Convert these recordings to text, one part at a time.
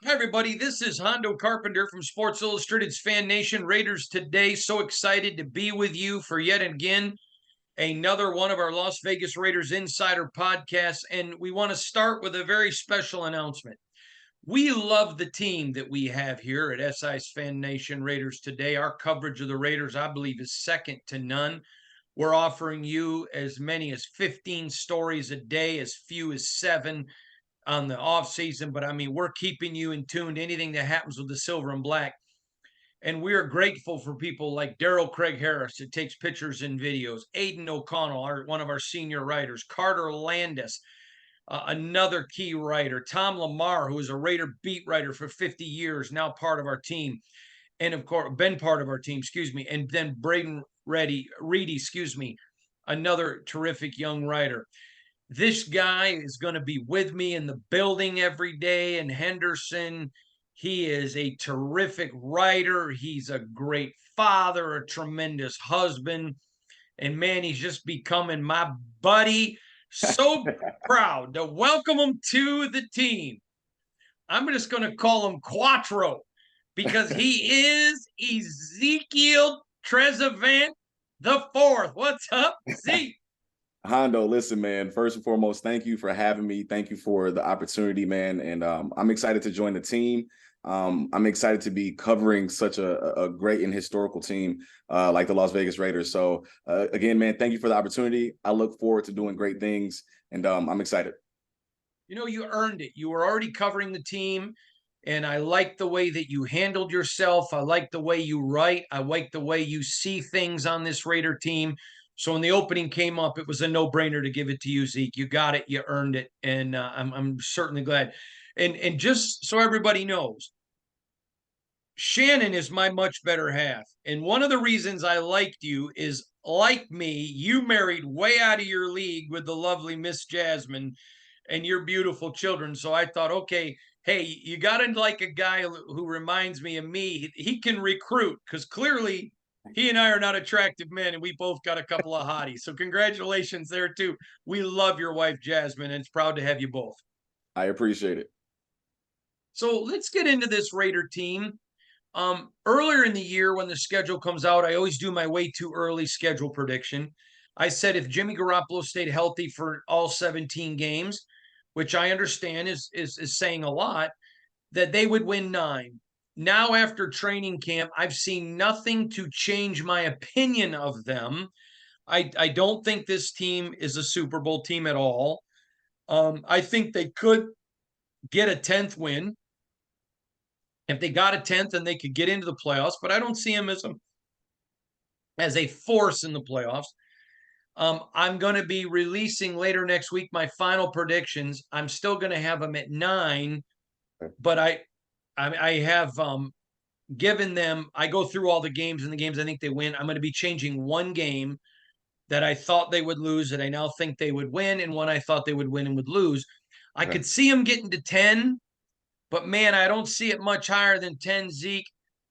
Hi, everybody. This is Hondo Carpenter from Sports Illustrated's Fan Nation. Raiders today. So excited to be with you for yet again another one of our Las Vegas Raiders Insider podcasts. And we want to start with a very special announcement. We love the team that we have here at SI's Fan Nation Raiders today. Our coverage of the Raiders, I believe, is second to none. We're offering you as many as 15 stories a day, as few as 7 on the off season, but I mean, we're keeping you in tune to anything that happens with the silver and black. And we are grateful for people like Daryl Craig Harris, that takes pictures and videos, Aiden O'Connell, one of our senior writers, Carter Landis, another key writer, Tom Lamar, who was a Raider beat writer for 50 years, now part of our team, and of course, been part of our team, and then Braden Reedy, another terrific young writer. This guy is going to be with me in the building every day in Henderson. He is a terrific writer. He's a great father, a tremendous husband. And man, he's just becoming my buddy. So proud to welcome him to the team. I'm just going to call him Quattro because he is Ezekiel Trezevant the fourth. What's up, Zeke? Hondo, listen, man, first and foremost, thank you for having me. Thank you for the opportunity, man. And I'm excited to join the team. I'm excited to be covering such a great and historical team like the Las Vegas Raiders. So again, man, thank you for the opportunity. I look forward to doing great things, and I'm excited. You know, you earned it. You were already covering the team, and I like the way that you handled yourself. I like the way you write. I like the way you see things on this Raider team. So when the opening came up, it was a no-brainer to give it to you, Zeke. You got it. You earned it, and I'm certainly glad. And just so everybody knows, Shannon is my much better half. And one of the reasons I liked you is, like me, you married way out of your league with the lovely Miss Jasmine and your beautiful children. So I thought, okay, hey, you got to like a guy who reminds me of me. He can recruit because clearly he and I are not attractive men, and we both got a couple of hotties. So congratulations there, too. We love your wife, Jasmine, and it's proud to have you both. I appreciate it. So let's get into this Raider team. Earlier in the year, when the schedule comes out, I always do my way too early schedule prediction. I said if Jimmy Garoppolo stayed healthy for all 17 games, which I understand is saying a lot, that they would win 9. Now, after training camp, I've seen nothing to change my opinion of them. I don't think this team is a Super Bowl team at all. I think they could get a 10th win. If they got a 10th, then they could get into the playoffs, but I don't see them as a force in the playoffs. I'm going to be releasing later next week my final predictions. I'm still going to have them at 9, but I have given them. I go through all the games and the games I think they win. I'm going to be changing one game that I thought they would lose that I now think they would win, and one I thought they would win and would lose. I could see them getting to 10, but man, I don't see it much higher than 10, Zeke.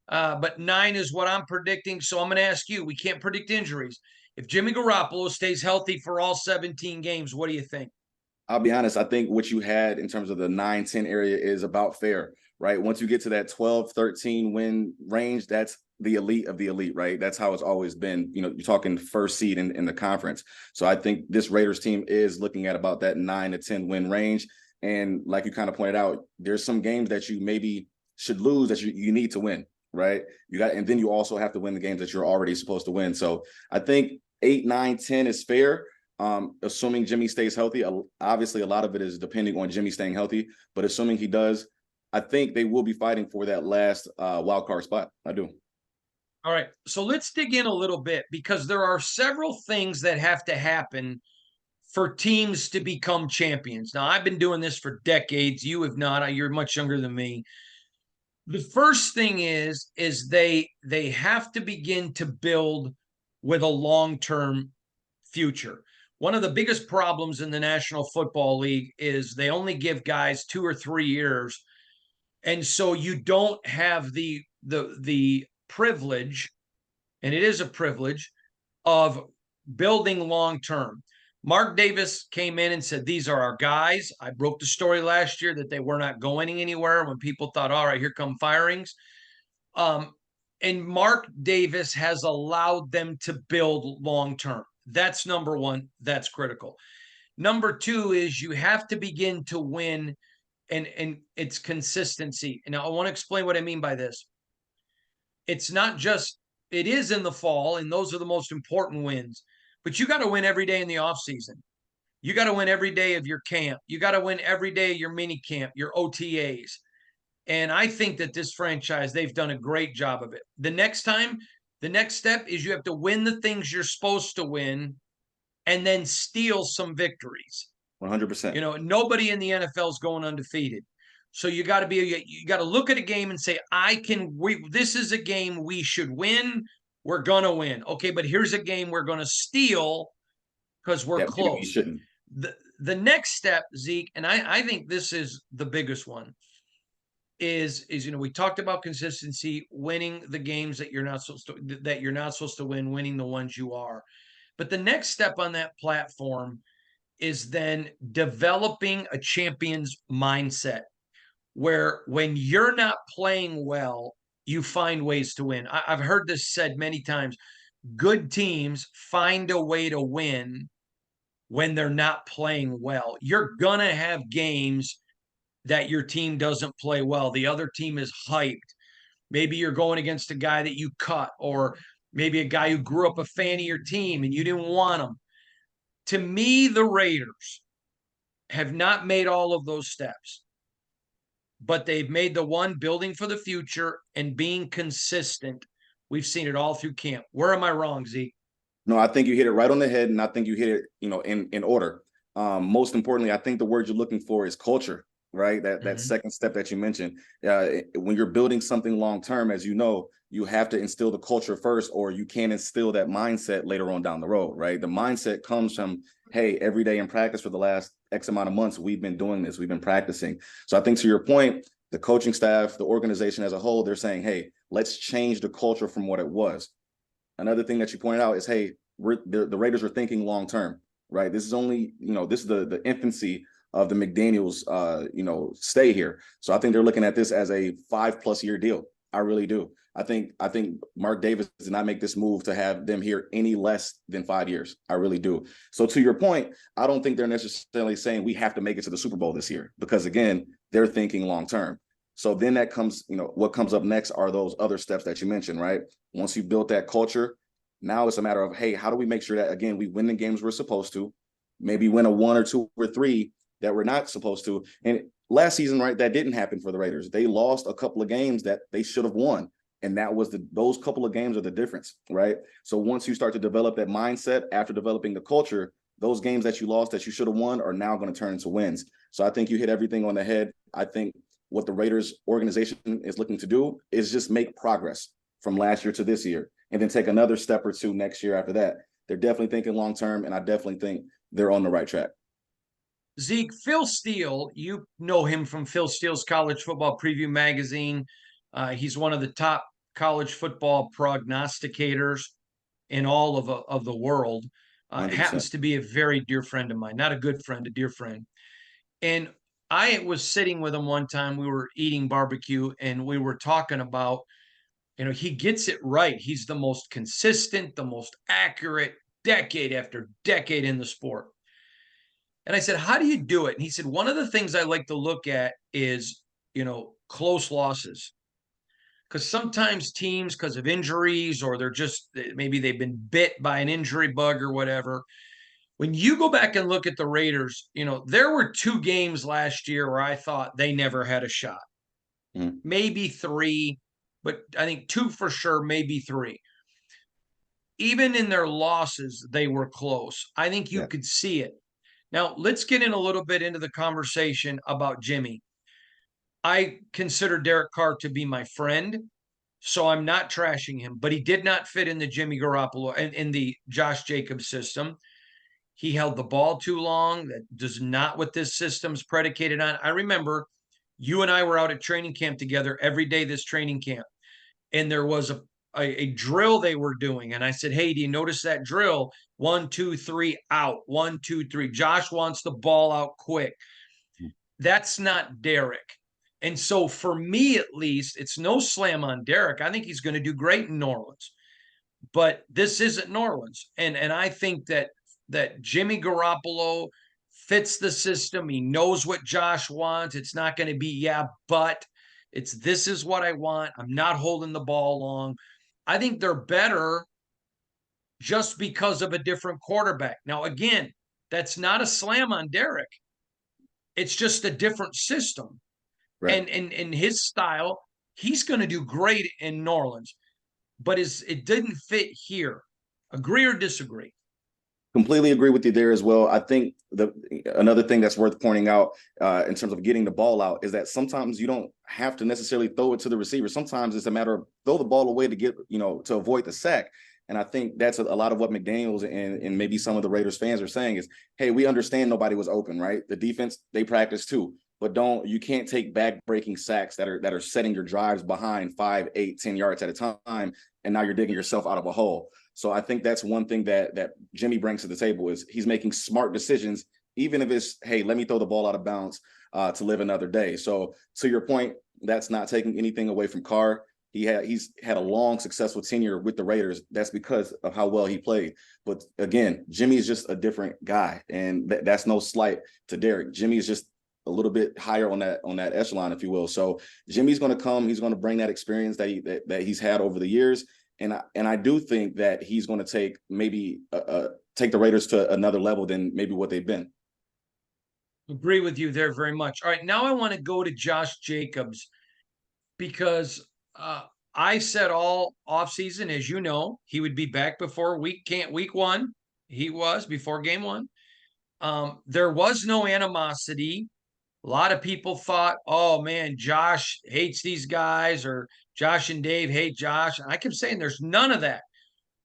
But 9 is what I'm predicting. So I'm going to ask you, we can't predict injuries. If Jimmy Garoppolo stays healthy for all 17 games, what do you think? I'll be honest. I think what you had in terms of the 9-10 area is about fair, right? Once you get to that 12-13 win range, that's the elite of the elite, right? That's how it's always been. You know, you're talking first seed in the conference. So I think this Raiders team is looking at about that 9 to 10 win range. And like you kind of pointed out, there's some games that you maybe should lose that you need to win, right? And then you also have to win the games that you're already supposed to win. So I think 8, 9, 10 is fair. Assuming Jimmy stays healthy. Obviously, a lot of it is depending on Jimmy staying healthy, but assuming he does, I think they will be fighting for that last wild card spot. I do. All right. So let's dig in a little bit because there are several things that have to happen for teams to become champions. Now, I've been doing this for decades. You have not. You're much younger than me. The first thing is they have to begin to build with a long-term future. One of the biggest problems in the National Football League is they only give guys 2 or 3 years. And so you don't have the privilege, and it is a privilege, of building long term. Mark Davis came in and said, these are our guys. I broke the story last year that they were not going anywhere when people thought, all right, here come firings. Um, and Mark Davis has allowed them to build long term. That's number one. That's critical. Number two is you have to begin to win, and it's consistency. And now I want to explain what I mean by this. It's not just, it is in the fall, and those are the most important wins, but you got to win every day in the off season. You got to win every day of your camp. You got to win every day of your mini camp, your OTAs. And I think that this franchise, they've done a great job of it. The next step is you have to win the things you're supposed to win and then steal some victories. 100%. Nobody in the NFL is going undefeated. So you got to look at a game and say, this is a game we should win. We're going to win. Okay, but here's a game we're going to steal because we're Yeah, maybe you close. shouldn't. The next step, Zeke, and I think this is the biggest one, is we talked about consistency, winning the games that you're not supposed to win, winning the ones you are. But the next step on that platform is then developing a champion's mindset, where when you're not playing well, you find ways to win. I've heard this said many times. Good teams find a way to win when they're not playing well. You're going to have games that your team doesn't play well. The other team is hyped. Maybe you're going against a guy that you cut, or maybe a guy who grew up a fan of your team and you didn't want him. To me, the Raiders have not made all of those steps, but they've made the one, building for the future and being consistent. We've seen it all through camp. Where am I wrong, Zeke? No, I think you hit it right on the head, and I think you hit it, in order. Most importantly, I think the word you're looking for is culture, right? That second step that you mentioned. When you're building something long term, as you know, you have to instill the culture first, or you can't instill that mindset later on down the road, right? The mindset comes from, hey, every day in practice for the last X amount of months, we've been doing this, we've been practicing. So I think, to your point, the coaching staff, the organization as a whole, they're saying, hey, let's change the culture from what it was. Another thing that you pointed out is, hey, the Raiders are thinking long term, right? This is only, this is the infancy of the McDaniels, stay here. So I think they're looking at this as a 5+ year deal. I really do. I think Mark Davis did not make this move to have them here any less than 5 years. I really do. So to your point, I don't think they're necessarily saying we have to make it to the Super Bowl this year, because again, they're thinking long term. So then that comes, what comes up next are those other steps that you mentioned, right? Once you built that culture, now it's a matter of, hey, how do we make sure that, again, we win the games we're supposed to, maybe win a 1 or 2 or 3 that we're not supposed to. And last season, right, that didn't happen for the Raiders. They lost a couple of games that they should have won. And that was those couple of games are the difference, right? So once you start to develop that mindset after developing the culture, those games that you lost that you should have won are now going to turn into wins. So I think you hit everything on the head. I think what the Raiders organization is looking to do is just make progress from last year to this year, and then take another step or two next year after that. They're definitely thinking long term, and I definitely think they're on the right track. Zeke, Phil Steele, you know him from Phil Steele's College Football Preview magazine. He's one of the top college football prognosticators in all of the world. Happens to be a very dear friend of mine, not a good friend, a dear friend. And I was sitting with him one time. We were eating barbecue, and we were talking about, he gets it right. He's the most consistent, the most accurate, decade after decade in the sport. And I said, how do you do it? And he said, one of the things I like to look at is, close losses. Because sometimes teams, because of injuries, or maybe they've been bit by an injury bug or whatever. When you go back and look at the Raiders, there were 2 games last year where I thought they never had a shot. Maybe 3, but I think 2 for sure, maybe 3. Even in their losses, they were close. I think you could see it. Now, let's get in a little bit into the conversation about Jimmy. I consider Derek Carr to be my friend, so I'm not trashing him, but he did not fit in the Jimmy Garoppolo and in the Josh Jacobs system. He held the ball too long. That does not what this system's predicated on. I remember you and I were out at training camp together every day this training camp, and there was a drill they were doing. And I said, hey, do you notice that drill? 1, 2, 3, out. 1, 2, 3. Josh wants the ball out quick. That's not Derek. And so for me, at least, it's no slam on Derek. I think he's going to do great in New Orleans, but this isn't New Orleans. And I think that Jimmy Garoppolo fits the system. He knows what Josh wants. It's not going to be, yeah, but it's this is what I want. I'm not holding the ball long. I think they're better just because of a different quarterback. Now, again, that's not a slam on Derek. It's just a different system. Right. And in his style, he's going to do great in New Orleans, but it didn't fit here. Agree or disagree? Completely agree with you there as well. I think another thing that's worth pointing out in terms of getting the ball out is that sometimes you don't have to necessarily throw it to the receiver. Sometimes it's a matter of throw the ball away to get, to avoid the sack. And I think that's a lot of what McDaniels and maybe some of the Raiders fans are saying is, hey, we understand nobody was open, right? The defense, they practice too, but you can't take back-breaking sacks that are setting your drives behind 5, 8, 10 yards at a time, and now you're digging yourself out of a hole. So I think that's one thing that Jimmy brings to the table is he's making smart decisions, even if it's, hey, let me throw the ball out of bounds to live another day. So to your point, that's not taking anything away from Carr. He's had a long, successful tenure with the Raiders. That's because of how well he played. But again, Jimmy is just a different guy, and that's no slight to Derek. Jimmy is just a little bit higher on that echelon, if you will. So Jimmy's going to come. He's going to bring that experience that he's had over the years. And I do think that he's going to take take the Raiders to another level than maybe what they've been. Agree with you there very much. All right, now I want to go to Josh Jacobs because I said all offseason, as you know, he would be back before week one. He was before game one. There was no animosity. A lot of people thought, oh man, Josh hates these guys, or Josh and Dave hate Josh. And I kept saying there's none of that.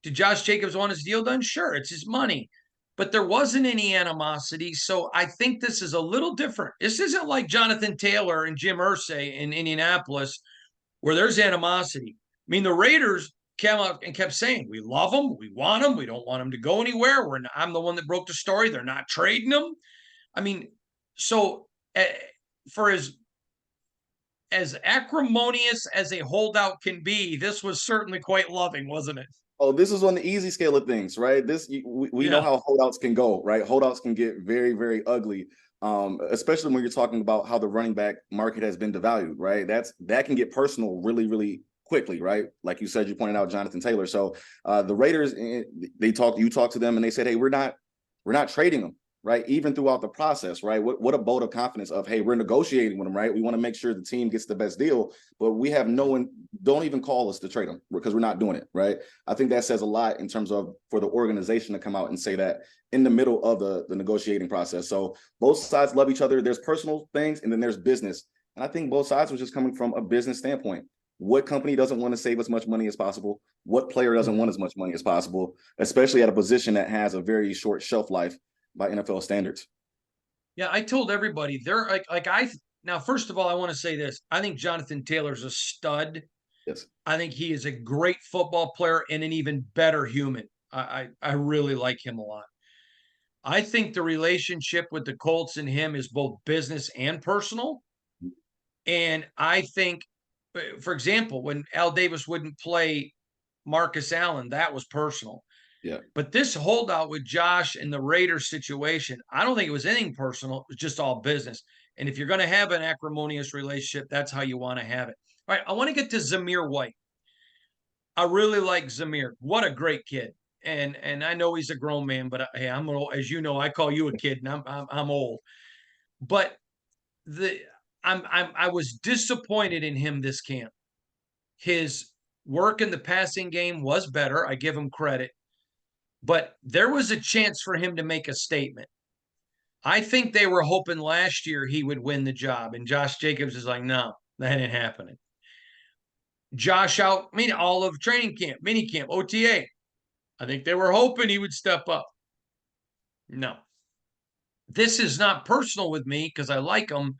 Did Josh Jacobs want his deal done? Sure, it's his money. But there wasn't any animosity. So I think this is a little different. This isn't like Jonathan Taylor and Jim Irsay in Indianapolis, where there's animosity. I mean, the Raiders came out and kept saying, we love them, we want them, we don't want them to go anywhere. I'm the one that broke the story. They're not trading them. I mean, so for as acrimonious as a holdout can be, this was certainly quite loving, wasn't it? Oh, this is on the easy scale of things, right? We know how holdouts can go, right? Holdouts can get very, very ugly, especially when you're talking about how the running back market has been devalued, right? That can get personal really, really quickly, right? Like you said, you pointed out Jonathan Taylor. So the Raiders, you talked to them, and they said, hey, we're not trading them. Right, even throughout the process, right? What a vote of confidence of, hey, we're negotiating with them, right? We want to make sure the team gets the best deal, but we have no one. Don't even call us to trade them because we're not doing it, right? I think that says a lot in terms of for the organization to come out and say that in the middle of the negotiating process. So both sides love each other. There's personal things, and then there's business, and I think both sides was just coming from a business standpoint. What company doesn't want to save as much money as possible? What player doesn't want as much money as possible, especially at a position that has a very short shelf life by NFL standards? Yeah, I told everybody they're now, first of all, I want to say this. I think Jonathan Taylor's a stud. Yes. I think he is a great football player and an even better human. I really like him a lot. I think the relationship with the Colts and him is both business and personal. And I think, for example, when Al Davis wouldn't play Marcus Allen, that was personal. Yeah. But this holdout with Josh and the Raiders situation, I don't think it was anything personal. It was just all business. And if you're going to have an acrimonious relationship, that's how you want to have it. All right, I want to get to Zamir White. I really like Zamir. What a great kid. And I know he's a grown man, but hey, I'm old, as you know, I call you a kid, and I'm old. But I was disappointed in him this camp. His work in the passing game was better. I give him credit. But there was a chance for him to make a statement. I think they were hoping last year he would win the job. And Josh Jacobs is like, no, that ain't happening. Josh out, all of training camp, mini camp, OTA. I think they were hoping he would step up. No. This is not personal with me because I like him.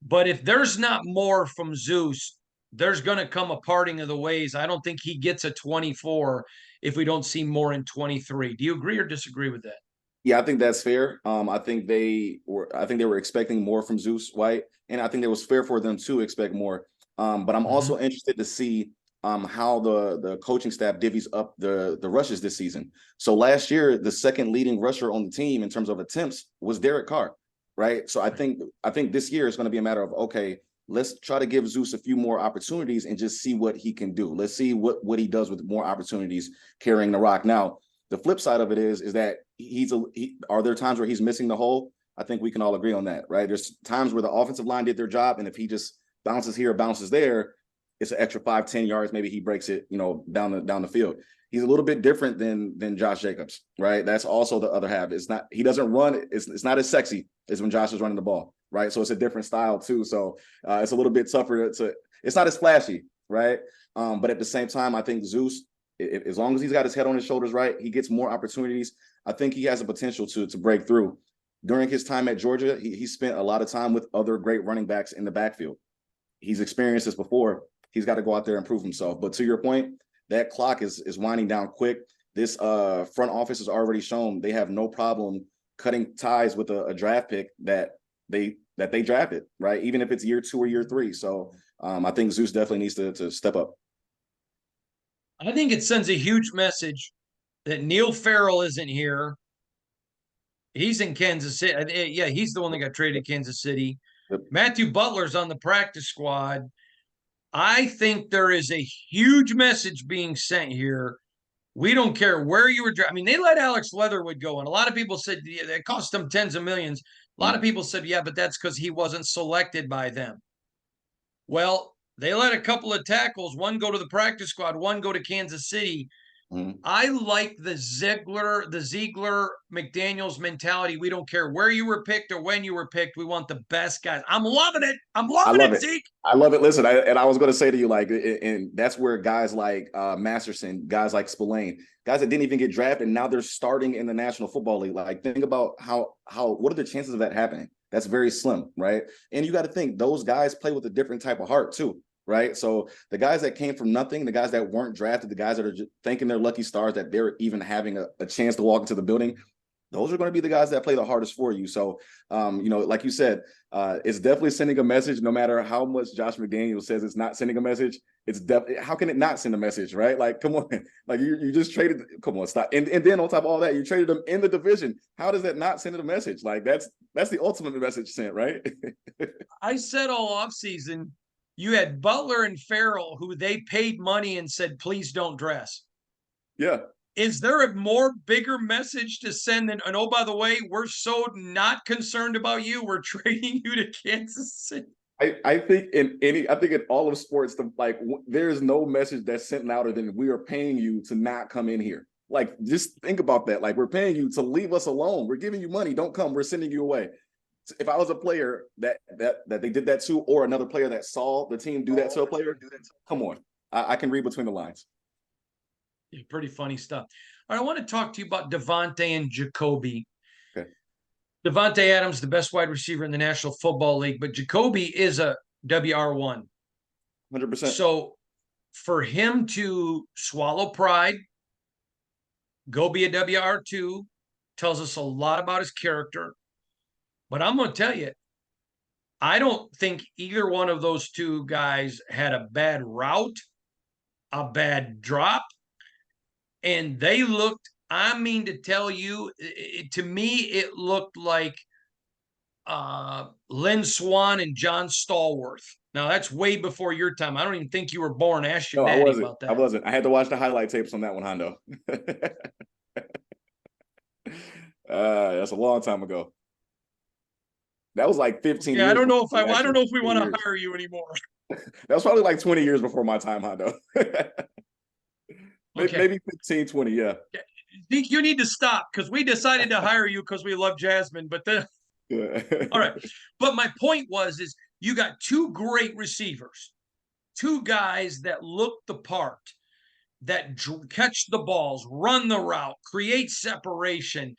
But if there's not more from Zeus, there's going to come a parting of the ways. I don't think he gets a 24 if we don't see more in 23. Do you agree or disagree with that? Yeah, I think that's fair. I think they were expecting more from Zeus White, and I think it was fair for them to expect more. But I'm also interested to see how the coaching staff divvies up the rushes this season. So last year, the second leading rusher on the team in terms of attempts was Derek Carr, right? So I think this year is going to be a matter of, okay, let's try to give Zeus a few more opportunities and just see what he can do. Let's see what he does with more opportunities carrying the rock. Now, the flip side of it is that are there times where he's missing the hole? I think we can all agree on that, right? There's times where the offensive line did their job, and if he just bounces here, bounces there, it's an extra 5-10 yards. Maybe he breaks it, down the field. He's a little bit different than Josh Jacobs, right? That's also the other half. He doesn't run. It's not as sexy as when Josh is running the ball, right? So it's a different style too. So it's a little bit tougher it's not as flashy, right? But at the same time, I think Zeus, as long as he's got his head on his shoulders right, he gets more opportunities. I think he has the potential to break through. During his time at Georgia, he spent a lot of time with other great running backs in the backfield. He's experienced this before. He's got to go out there and prove himself. But to your point, that clock is winding down quick. This front office has already shown they have no problem cutting ties with a draft pick that they drafted, right? Even if it's year 2 or year 3. So I think Zeus definitely needs to step up. I think it sends a huge message that Neil Farrell isn't here. He's in Kansas City. Yeah, he's the one that got traded to Kansas City. Yep. Matthew Butler's on the practice squad. I think there is a huge message being sent here. We don't care where you were. I mean, they let Alex Leatherwood go, and a lot of people said yeah, it cost them tens of millions. A lot of people said, yeah, but that's because he wasn't selected by them. Well, they let a couple of tackles, one go to the practice squad, one go to Kansas City. I like the Ziegler McDaniels mentality. We don't care where you were picked or when you were picked. We want the best guys. I'm loving it. I'm loving it, Zeke. I love it. Listen, I was going to say to you, like, and that's where guys like Masterson, guys like Spillane, guys that didn't even get drafted, now they're starting in the National Football League. Like, think about what are the chances of that happening? That's very slim, right? And you got to think those guys play with a different type of heart too. Right. So the guys that came from nothing, the guys that weren't drafted, the guys that are just thanking their lucky stars that they're even having a chance to walk into the building, those are going to be the guys that play the hardest for you. So, like you said, it's definitely sending a message, no matter how much Josh McDaniels says it's not sending a message. It's definitely, how can it not send a message, right? Like, come on, like you just traded, come on, stop. And then on top of all that, you traded them in the division. How does that not send a message? Like that's the ultimate message sent, right? I said all offseason, you had Butler and Farrell, who they paid money and said, please don't dress. Yeah. Is there a more bigger message to send than, and oh, by the way, we're so not concerned about you, we're trading you to Kansas City? I think in all of sports, there is no message that's sent louder than we are paying you to not come in here. Like, just think about that. Like, we're paying you to leave us alone. We're giving you money. Don't come. We're sending you away. If I was a player that they did that to, or another player that saw the team do that to a player, come on. I can read between the lines. Yeah, pretty funny stuff. All right, I want to talk to you about Devontae and Jacoby. Okay. Devontae Adams, the best wide receiver in the National Football League, but Jacoby is a WR1. 100%. So for him to swallow pride, go be a WR2, tells us a lot about his character. But I'm going to tell you, I don't think either one of those two guys had a bad route, a bad drop, and they looked, I mean to tell you, to me, it looked like Lynn Swan and John Stallworth. Now, that's way before your time. I don't even think you were born. Ask your daddy about that. I wasn't. I had to watch the highlight tapes on that one, Hondo. That's a long time ago. That was like 15 years. I don't know if we want to hire you anymore. That was probably like 20 years before my time, Hondo. Maybe 15, 20, yeah. You need to stop because we decided to hire you because we love Jasmine, but then all right. But my point is you got two great receivers, two guys that look the part, that catch the balls, run the route, create separation.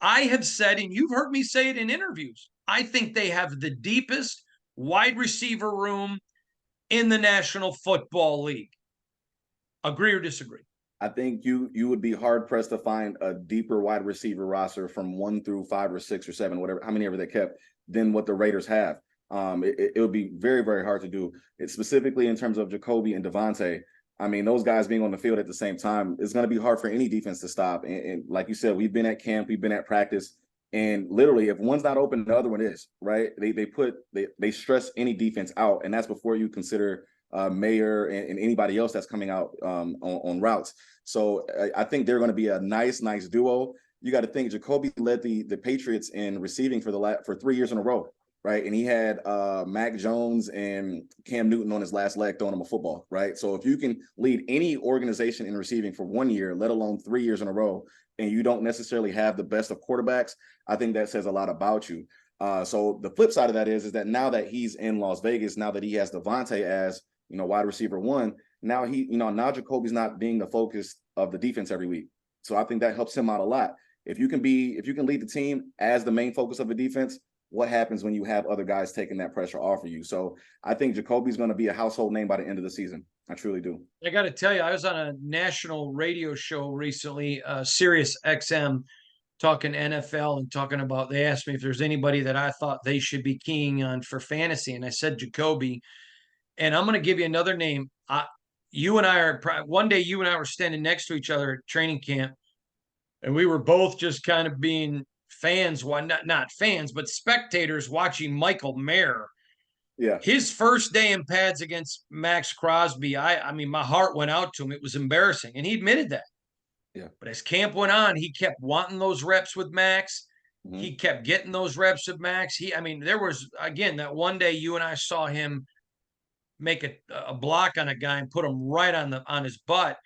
I have said, and you've heard me say it in interviews, I think they have the deepest wide receiver room in the National Football League. Agree or disagree? I think you would be hard pressed to find a deeper wide receiver roster from 1 through 5 or 6 or 7, whatever, how many ever they kept, than what the Raiders have. It would be very, very hard to do. It's specifically in terms of Jacoby and Devontae. I mean, those guys being on the field at the same time, it's going to be hard for any defense to stop. And like you said, we've been at camp, we've been at practice, and literally, if one's not open, the other one is, right? They stress any defense out, and that's before you consider Mayer and anybody else that's coming out on routes. So I think they're going to be a nice duo. You got to think Jacoby led the Patriots in receiving for 3 years in a row, right? And he had Mac Jones and Cam Newton on his last leg throwing him a football, right? So if you can lead any organization in receiving for 1 year, let alone 3 years in a row, and you don't necessarily have the best of quarterbacks, I think that says a lot about you. So the flip side of that is that now that he's in Las Vegas, now that he has Devontae as wide receiver 1, now now Jacoby's not being the focus of the defense every week. So I think that helps him out a lot. If you can lead the team as the main focus of the defense, what happens when you have other guys taking that pressure off of you? So I think Jacoby's going to be a household name by the end of the season. I truly do. I got to tell you, I was on a national radio show recently, Sirius XM, talking NFL and talking about, they asked me if there's anybody that I thought they should be keying on for fantasy. And I said Jacoby. And I'm going to give you another name. One day you and I were standing next to each other at training camp, and we were both just kind of being fans, not fans, but spectators watching Michael Mayer. Yeah. His first day in pads against Max Crosby, I mean, my heart went out to him. It was embarrassing. And he admitted that. Yeah. But as camp went on, he kept wanting those reps with Max. Mm-hmm. He kept getting those reps with Max. There was, again, that one day you and I saw him make a block on a guy and put him right on his butt,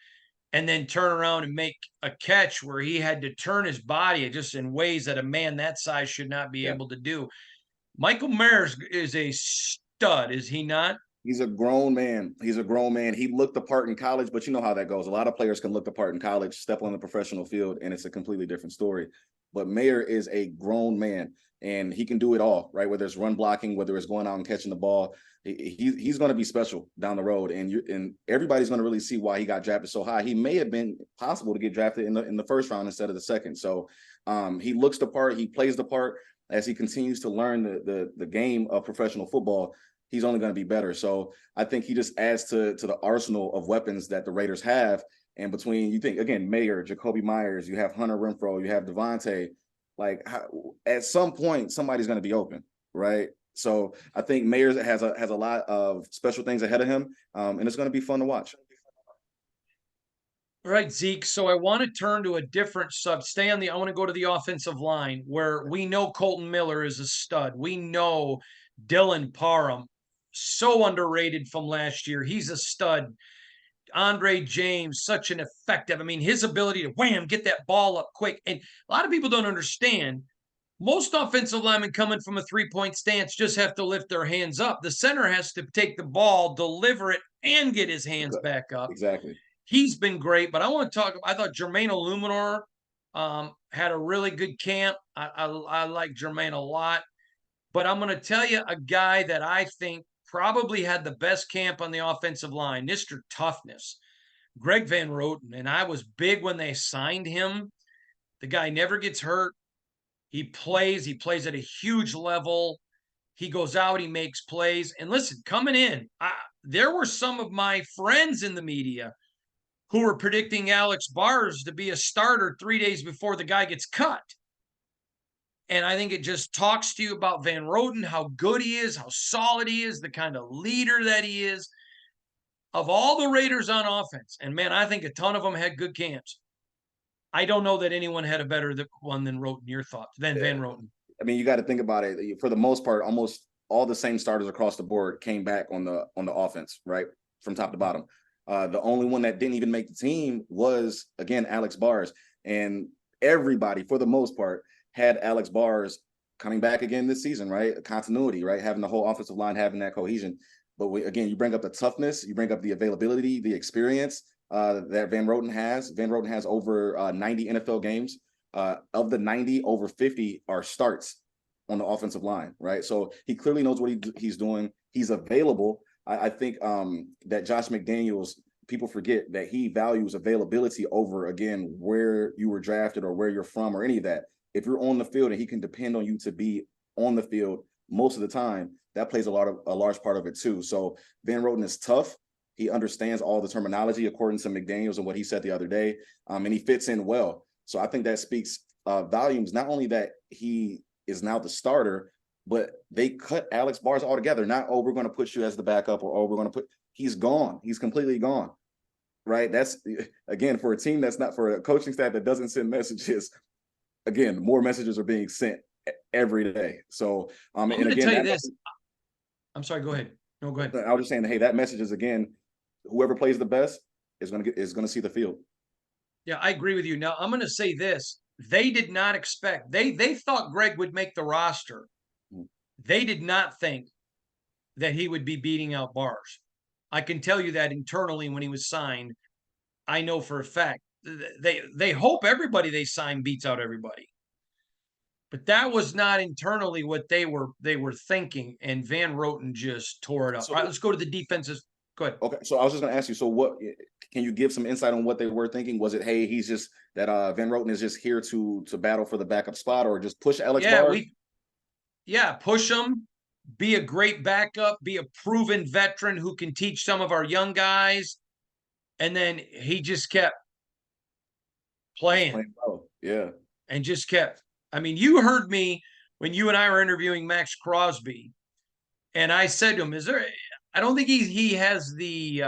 and then turn around and make a catch where he had to turn his body just in ways that a man that size should not be able to do. Michael Mayer is a stud, is he not? He's a grown man. He looked the part in college, but you know how that goes. A lot of players can look the part in college, step on the professional field, and it's a completely different story. But Mayer is a grown man, and he can do it all, right? Whether it's run blocking, whether it's going out and catching the ball, he's going to be special down the road, and everybody's going to really see why he got drafted so high. He may have been possible to get drafted in the first round instead of the second. So he looks the part, he plays the part. As he continues to learn the game of professional football, he's only going to be better. So I think he just adds to the arsenal of weapons that the Raiders have. And between, you think, again, Mayer, Jacoby Myers, you have Hunter Renfrow, you have Devontae, at some point, somebody's going to be open, right? So I think Mayer has a lot of special things ahead of him, and it's going to be fun to watch. All right, Zeke. So I want to turn to a different I want to go to the offensive line, where we know Colton Miller is a stud. We know Dylan Parham, so underrated from last year. He's a stud. Andre James, such an effective. His ability to get that ball up quick. And a lot of people don't understand. Most offensive linemen coming from a three-point stance just have to lift their hands up. The center has to take the ball, deliver it, and get his hands back up. Exactly. He's been great, but I want to talk. I thought Jermaine Illuminor had a really good camp. I like Jermaine a lot, but I'm going to tell you a guy that I think probably had the best camp on the offensive line, Mr. Toughness, Greg Van Roten. And I was big when they signed him. The guy never gets hurt. He plays at a huge level. He goes out, he makes plays. And listen, coming in, there were some of my friends in the media who were predicting Alex Bars to be a starter 3 days before the guy gets cut. And I think it just talks to you about Van Roten, how good he is, how solid he is, the kind of leader that he is. Of all the Raiders on offense, and man, I think a ton of them had good camps. I don't know that anyone had a better one than Roten, your thoughts, than Van Roten. You got to think about it. For the most part, almost all the same starters across the board came back on the offense, right? From top to bottom. The only one that didn't even make the team was, again, Alex Bars. And everybody, for the most part, had Alex Bars coming back again this season, right? Continuity, right? Having the whole offensive line, having that cohesion. But again, you bring up the toughness, you bring up the availability, the experience that Van Roten has. Van Roten has over 90 NFL games. Of the 90, over 50 are starts on the offensive line, right? So he clearly knows what he's doing. He's available. I think that Josh McDaniels, people forget that he values availability over, again, where you were drafted or where you're from or any of that. If you're on the field and he can depend on you to be on the field most of the time, that plays a large part of it too. So Van Roten is tough. He understands all the terminology according to McDaniels and what he said the other day, and he fits in well. So I think that speaks volumes, not only that he is now the starter, but they cut Alex Bars altogether. Not, oh, we're going to put you as the backup, or, oh, we're going to put, he's gone. He's completely gone, right? That's, again, for a team that's not, for a coaching staff that doesn't send messages, again, more messages are being sent every day. So, I'm and going to again, tell you this. I'm sorry, go ahead. No, go ahead. I was just saying, hey, that message is, again, whoever plays the best is going to see the field. Yeah, I agree with you. Now, I'm going to say this. They did not expect, they thought Greg would make the roster. They did not think that he would be beating out Bars. I can tell you that internally when he was signed, I know for a fact. They hope everybody they sign beats out everybody. But that was not internally what they were thinking, and Van Roten just tore it up. So, all right, let's go to the defenses. Go ahead. Okay, so I was just going to ask you, so what can you give some insight on what they were thinking? Was it, hey, he's just that Van Roten is just here to battle for the backup spot, or just push Alex Bars? Push him, be a great backup, be a proven veteran who can teach some of our young guys. And then he just kept playing well. Yeah. And just kept. I mean, you heard me when you and I were interviewing Max Crosby, and I said to him, I don't think he has the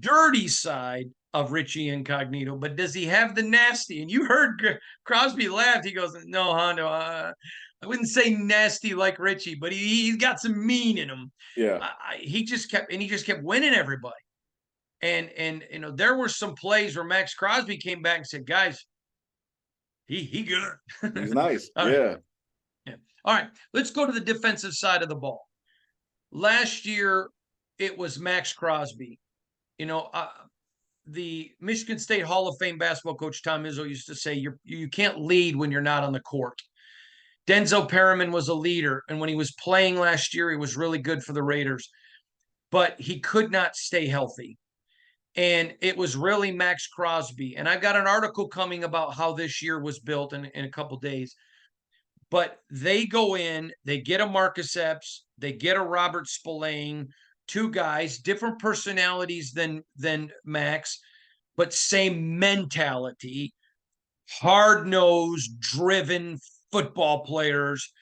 dirty side of Richie Incognito, but does he have the nasty? And you heard Crosby laughed. He goes, no, Hondo, I wouldn't say nasty like Richie, but he's got some mean in him. Yeah. He just kept winning everybody. And you know, there were some plays where Max Crosby came back and said, guys, he good. He's nice. Yeah. Right. Yeah. All right. Let's go to the defensive side of the ball. Last year, it was Max Crosby. You know, the Michigan State Hall of Fame basketball coach Tom Izzo used to say, you can't lead when you're not on the court. Denzel Perriman was a leader, and when he was playing last year, he was really good for the Raiders, but he could not stay healthy. And it was really Max Crosby. And I've got an article coming about how this year was built in a couple of days. But they go in, they get a Marcus Epps, they get a Robert Spillane, two guys, different personalities than Max, but same mentality, hard-nosed, driven football players.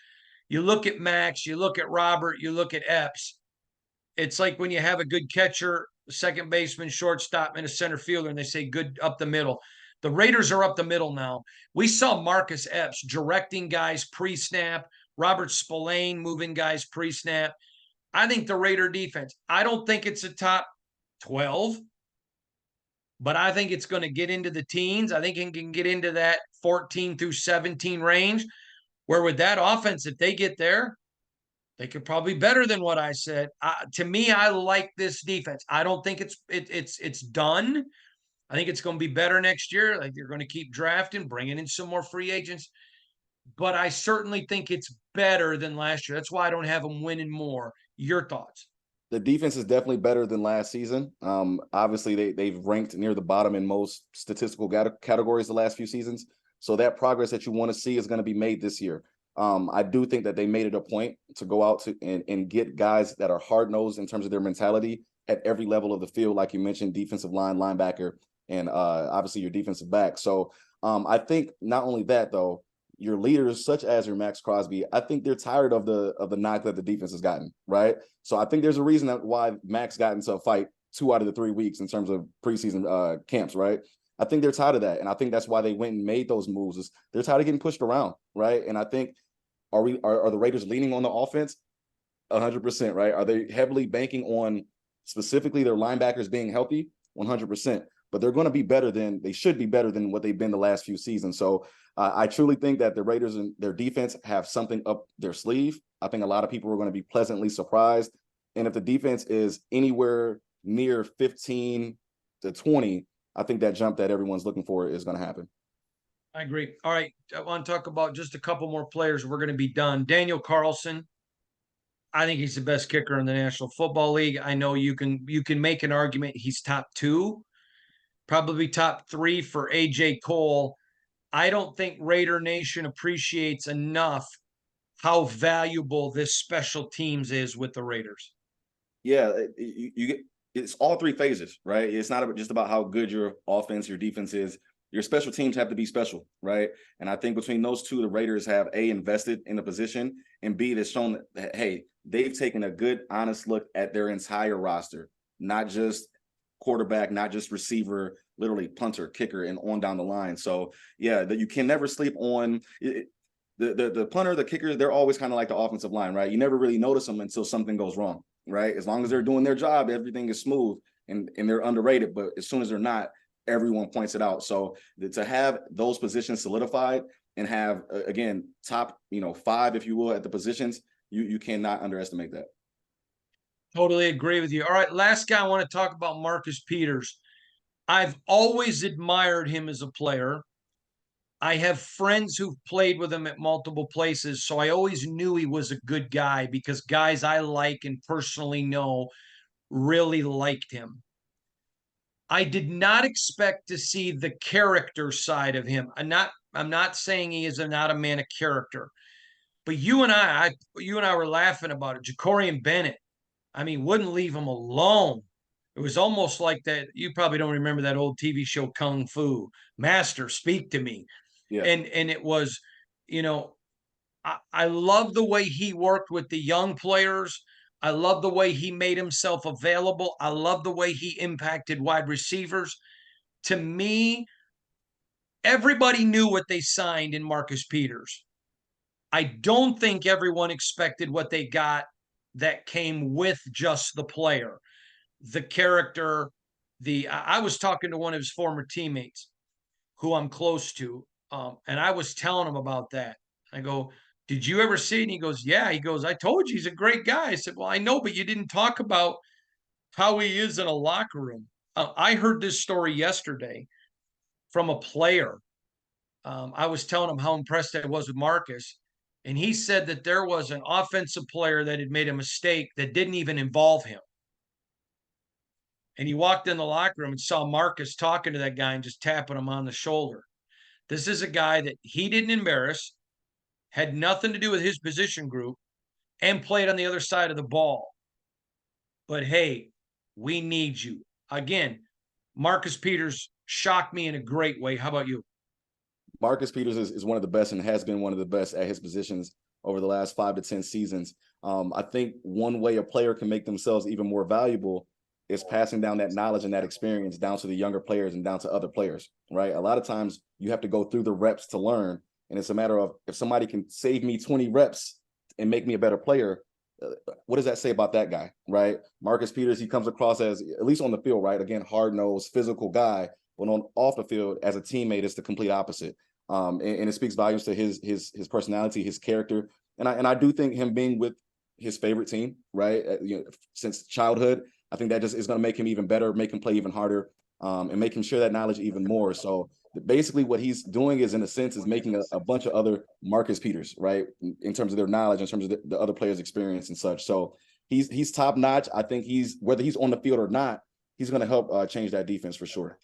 You look at Max, you look at Robert, you look at Epps. It's like when you have a good catcher, second baseman, shortstop, and a center fielder, and they say good up the middle. The Raiders are up the middle now. We saw Marcus Epps directing guys pre-snap, Robert Spillane moving guys pre-snap. I think the Raider defense, I don't think it's a top 12, but I think it's going to get into the teens. I think it can get into that 14 through 17 range, where with that offense, if they get there, they could probably be better than what I said. To me, I like this defense. I don't think it's done. I think it's going to be better next year. Like, they're going to keep drafting, bringing in some more free agents. But I certainly think it's better than last year. That's why I don't have them winning more. Your thoughts? The defense is definitely better than last season. Obviously, they've ranked near the bottom in most statistical categories the last few seasons. So that progress that you want to see is going to be made this year. I do think that they made it a point to go out to and get guys that are hard-nosed in terms of their mentality at every level of the field, like you mentioned, defensive line, linebacker, and obviously your defensive back. So I think not only that, though, your leaders, such as your Max Crosby, I think they're tired of the knock that the defense has gotten, right? So I think there's a reason why Max got into a fight 2 out of the 3 weeks in terms of preseason camps, right? I think they're tired of that, and I think that's why they went and made those moves. Is they're tired of getting pushed around, right? And I think are the Raiders leaning on the offense? 100%, right? Are they heavily banking on specifically their linebackers being healthy? 100%. But they're going to be better than they should be better than what they've been the last few seasons. So I truly think that the Raiders and their defense have something up their sleeve. I think a lot of people are going to be pleasantly surprised. And if the defense is anywhere near 15 to 20, I think that jump that everyone's looking for is going to happen. I agree. All right. I want to talk about just a couple more players. We're going to be done. Daniel Carlson. I think he's the best kicker in the National Football League. I know you can make an argument he's top two, probably top three for AJ Cole. I don't think Raider Nation appreciates enough how valuable this special teams is with the Raiders. Yeah, you get it's all three phases, right? It's not just about how good your offense, your defense is. Your special teams have to be special, right? And I think between those two, the Raiders have A, invested in the position, and B, that's shown that, hey, they've taken a good, honest look at their entire roster, not just quarterback, not just receiver, literally punter, kicker, and on down the line. So yeah, that you can never sleep on it. The punter, the kicker, they're always kind of like the offensive line, right? You never really notice them until something goes wrong, right? As long as they're doing their job, everything is smooth and they're underrated. But as soon as they're not, everyone points it out. So to have those positions solidified and have again top, five, if you will, at the positions, you cannot underestimate that. Totally agree with you. All right, last guy I want to talk about, Marcus Peters. I've always admired him as a player. I have friends who've played with him at multiple places, so I always knew he was a good guy because guys I like and personally know really liked him. I did not expect to see the character side of him. I'm not saying he is not a man of character, but you and I were laughing about it. Jacorian Bennett, I mean, wouldn't leave him alone. It was almost like that. You probably don't remember that old TV show Kung Fu Master, speak to me. Yeah. And it was, you know, I love the way he worked with the young players. I love the way he made himself available. I love the way he impacted wide receivers. To me, everybody knew what they signed in Marcus Peters. I don't think everyone expected what they got that came with just the player, the character. I was talking to one of his former teammates who I'm close to, and I was telling him about that. I go, "Did you ever see it?" And he goes, "Yeah." He goes, "I told you he's a great guy." I said, "Well, I know, but you didn't talk about how he is in a locker room." I heard this story yesterday from a player. I was telling him how impressed I was with Marcus, and he said that there was an offensive player that had made a mistake that didn't even involve him. And he walked in the locker room and saw Marcus talking to that guy and just tapping him on the shoulder. This is a guy that he didn't embarrass, had nothing to do with his position group, and played on the other side of the ball. But hey, we need you. Again, Marcus Peters shocked me in a great way. How about you? Marcus Peters is one of the best and has been one of the best at his positions over the last 5 to 10 seasons. I think one way a player can make themselves even more valuable is passing down that knowledge and that experience down to the younger players and down to other players, right? A lot of times you have to go through the reps to learn. And it's a matter of if somebody can save me 20 reps and make me a better player, what does that say about that guy, right? Marcus Peters, he comes across as, at least on the field, right? Again, hard-nosed, physical guy, but on off the field as a teammate, it's the complete opposite. And it speaks volumes to his personality, his character, and I do think him being with his favorite team, right? Since childhood, I think that just is going to make him even better, make him play even harder, and make him share that knowledge even more. So basically, what he's doing is, in a sense, is making a bunch of other Marcus Peters, right? In terms of their knowledge, in terms of the other players' experience and such. So he's top notch. I think whether he's on the field or not, he's going to help change that defense for sure.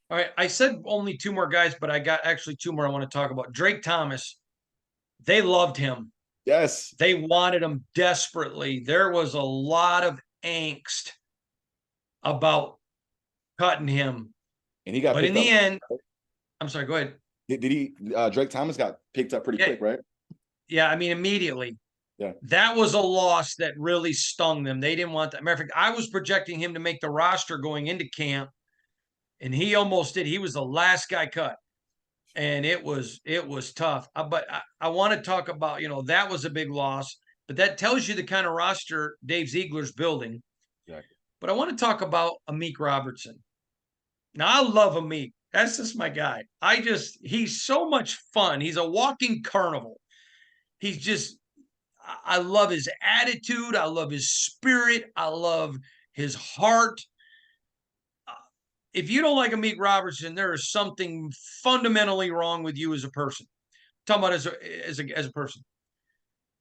All right. I said only two more guys, but I got actually two more I want to talk about. Drake Thomas, they loved him. Yes. They wanted him desperately. There was a lot of angst about cutting him. And he got But in picked the up. end, I'm sorry, go ahead. Did he? Drake Thomas got picked up pretty quick, right? Yeah, I mean, immediately. Yeah. That was a loss that really stung them. They didn't want that. Matter of fact, I was projecting him to make the roster going into camp, and he almost did. He was the last guy cut. And it was tough. But I want to talk about, that was a big loss, but that tells you the kind of roster Dave Ziegler's building. Exactly. But I want to talk about Meek Robertson. Now, I love Meek. That's just my guy. He's so much fun. He's a walking carnival. He's just, I love his attitude. I love his spirit. I love his heart. If you don't like Meek Robertson, there is something fundamentally wrong with you as a person. I'm talking about as a person.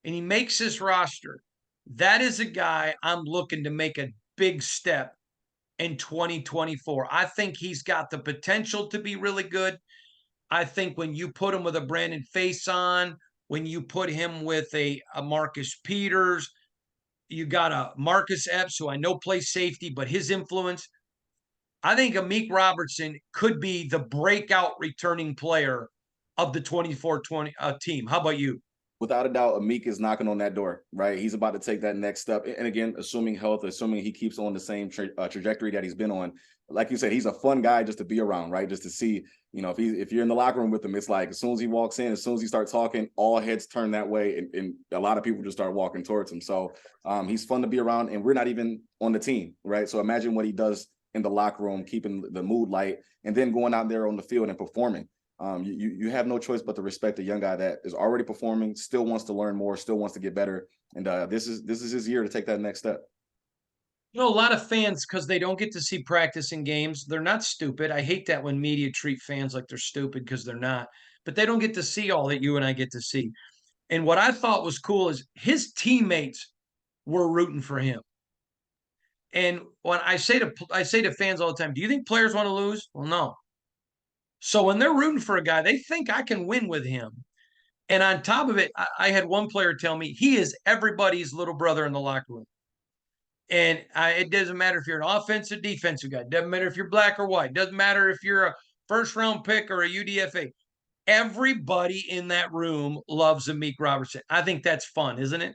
And he makes this roster. That is a guy I'm looking to make a big step in 2024. I think he's got the potential to be really good. I think when you put him with a Brandon Faison, when you put him with a Marcus Peters, you got a Marcus Epps, who I know plays safety, but his influence, I think a Meek Robertson could be the breakout returning player of the 24-20 team. How about you? Without a doubt, Meek is knocking on that door, right? He's about to take that next step. And again, assuming health, assuming he keeps on the same trajectory that he's been on. Like you said, he's a fun guy just to be around, right? Just to see, if you're in the locker room with him, it's like as soon as he walks in, as soon as he starts talking, all heads turn that way, and a lot of people just start walking towards him. So he's fun to be around, and we're not even on the team, right? So imagine what he does in the locker room, keeping the mood light, and then going out there on the field and performing. You have no choice but to respect a young guy that is already performing, still wants to learn more, still wants to get better, and this is his year to take that next step. A lot of fans, because they don't get to see practice in games, they're not stupid. I hate that when media treat fans like they're stupid because they're not, but they don't get to see all that you and I get to see. And what I thought was cool is his teammates were rooting for him. And when I say to fans all the time, do you think players want to lose? Well, no. So when they're rooting for a guy, they think I can win with him. And on top of it, I had one player tell me he is everybody's little brother in the locker room. And it doesn't matter if you're an offensive, defensive guy. It doesn't matter if you're black or white. It doesn't matter if you're a first round pick or a UDFA. Everybody in that room loves a Meek Robertson. I think that's fun, isn't it?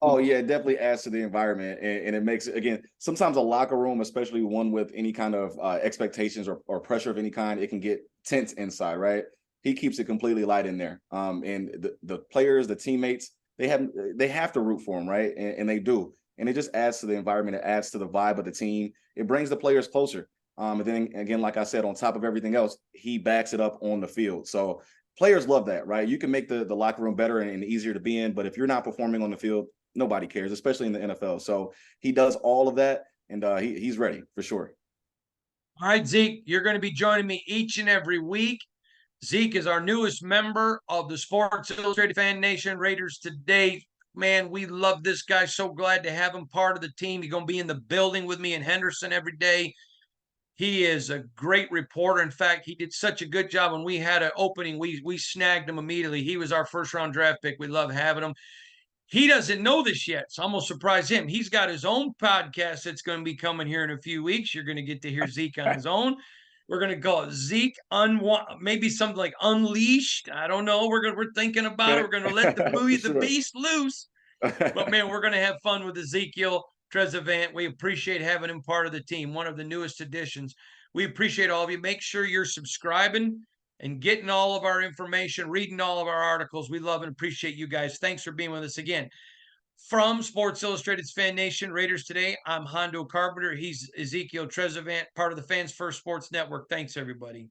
Oh yeah, it definitely adds to the environment, and it makes, again, sometimes a locker room, especially one with any kind of expectations or pressure of any kind, it can get tense inside, right? He keeps it completely light in there, and the players, the teammates, they have to root for him, right? And they do, and it just adds to the environment. It adds to the vibe of the team. It brings the players closer. And then again, like I said, on top of everything else, he backs it up on the field. So players love that, right? You can make the locker room better and easier to be in, but if you're not performing on the field, nobody cares, especially in the NFL. So he does all of that, and he's ready for sure. All right, Zeke, you're going to be joining me each and every week. Zeke is our newest member of the Sports Illustrated Fan Nation Raiders Today. Man, we love this guy. So glad to have him part of the team. He's going to be in the building with me in Henderson every day. He is a great reporter. In fact, he did such a good job when we had an opening. We snagged him immediately. He was our first round draft pick. We love having him. He doesn't know this yet, so I'm going to surprise him. He's got his own podcast that's going to be coming here in a few weeks. You're going to get to hear Zeke on his own. We're going to call it Zeke maybe something like Unleashed. I don't know. We're thinking about it. We're going to let the beast loose. But man, we're going to have fun with Ezekiel Trezevant. We appreciate having him part of the team, one of the newest additions. We appreciate all of you. Make sure you're subscribing and getting all of our information, reading all of our articles. We love and appreciate you guys. Thanks for being with us again. From Sports Illustrated's Fan Nation Raiders Today, I'm Hondo Carpenter. He's Ezekiel Trezevant, part of the Fans First Sports Network. Thanks, everybody.